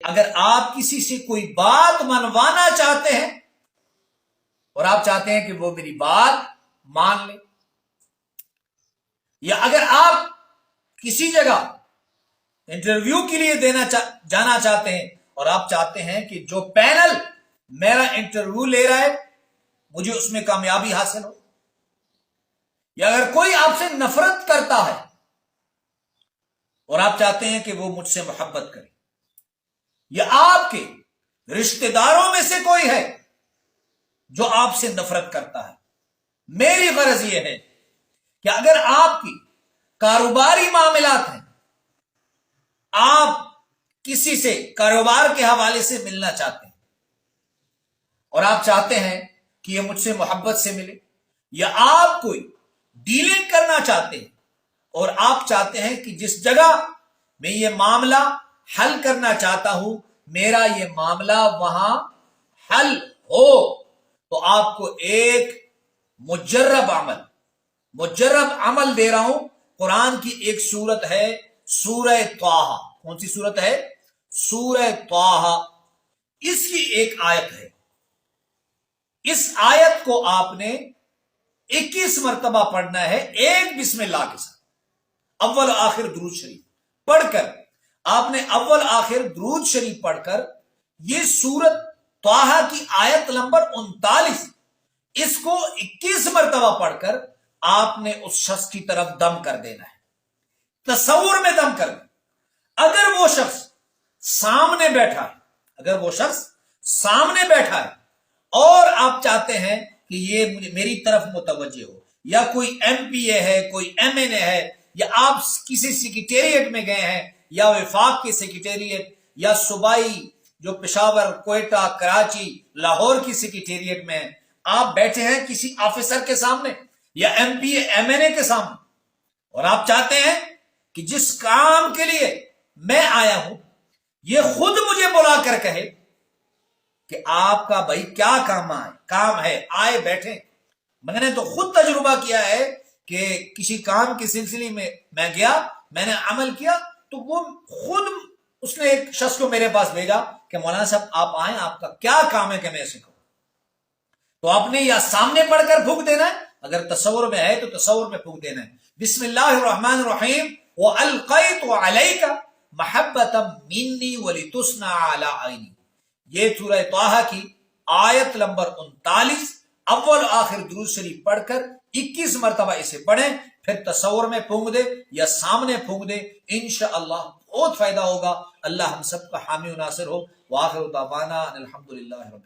اگر آپ کسی سے کوئی بات منوانا چاہتے ہیں اور آپ چاہتے ہیں کہ وہ میری بات مان لے، یا اگر آپ کسی جگہ انٹرویو کے لیے جانا چاہتے ہیں اور آپ چاہتے ہیں کہ جو پینل میرا انٹرویو لے رہا ہے مجھے اس میں کامیابی حاصل ہو، یا اگر کوئی آپ سے نفرت کرتا ہے اور آپ چاہتے ہیں کہ وہ مجھ سے محبت کرے، یا آپ کے رشتہ داروں میں سے کوئی ہے جو آپ سے نفرت کرتا ہے، میری غرض یہ ہے کہ اگر آپ کی کاروباری معاملات ہیں، آپ کسی سے کاروبار کے حوالے سے ملنا چاہتے ہیں اور آپ چاہتے ہیں کہ یہ مجھ سے محبت سے ملے، یا آپ کوئی ڈیلنگ کرنا چاہتے ہیں اور آپ چاہتے ہیں کہ جس جگہ میں یہ معاملہ حل کرنا چاہتا ہوں میرا یہ معاملہ وہاں حل ہو، تو آپ کو ایک مجرب عمل دے رہا ہوں۔ قرآن کی ایک سورت ہے سورہ طٰہٰ۔ کون سی سورت ہے؟ سورہ طٰہٰ۔ اس کی ایک آیت ہے، اس آیت کو آپ نے 21 مرتبہ پڑھنا ہے ایک بسم اللہ کے ساتھ، اول آخر درود شریف پڑھ کر۔ آپ نے اول آخر درود شریف پڑھ کر یہ سورت طٰہٰ کی آیت نمبر 39 اس کو 21 مرتبہ پڑھ کر آپ نے اس شخص کی طرف دم کر دینا ہے، تصور میں دم کر دینا۔ اگر وہ شخص سامنے بیٹھا ہے اور آپ چاہتے ہیں کہ یہ میری طرف متوجہ ہو، یا کوئی ایم پی اے ہے، کوئی ایم این اے ہے، یا آپ کسی سیکریٹریٹ میں گئے ہیں، یا وفاق کی سیکریٹریٹ، یا صوبائی جو پشاور، کوئٹہ، کراچی، لاہور کی سیکریٹریٹ میں ہیں، آپ بیٹھے ہیں کسی آفیسر کے سامنے یا M P A M N A کے سامنے، اور آپ چاہتے ہیں کہ جس کام کے لیے میں آیا ہوں یہ خود مجھے بلا کر کہے کہ آپ کا بھائی کیا کام ہے، آئے بیٹھے۔ میں نے تو خود تجربہ کیا ہے کہ کسی کام کے سلسلے میں میں گیا، میں نے عمل کیا، تو وہ خود اس نے ایک شخص کو میرے پاس بھیجا کہ مولانا صاحب آپ آئیں، آپ کا کیا کام ہے کہ میں اسے کہوں۔ تو آپ نے یا سامنے پڑھ کر پھونک دینا ہے، اگر تصور میں ہے تو تصور میں پھونک دینا ہے، بسم اللہ الرحمن الرحیم وَأَلْقَيْتُ عَلَيْكَ مَحَبَّةً مِّنِّي وَلِتُصْنَعَ عَلَىٰ عَيْنِي۔ یہ سورہ طٰہٰ کی آیت نمبر 39 اول آخر درود شریف پڑھ کر 21 مرتبہ اسے پڑھیں، پھر تصور میں پھونک دے یا سامنے پھونک دے، انشاءاللہ بہت فائدہ ہوگا۔ اللہ ہم سب کا حامی و ناصر ہو۔ وآخر دعوانا ان الحمدللہ رب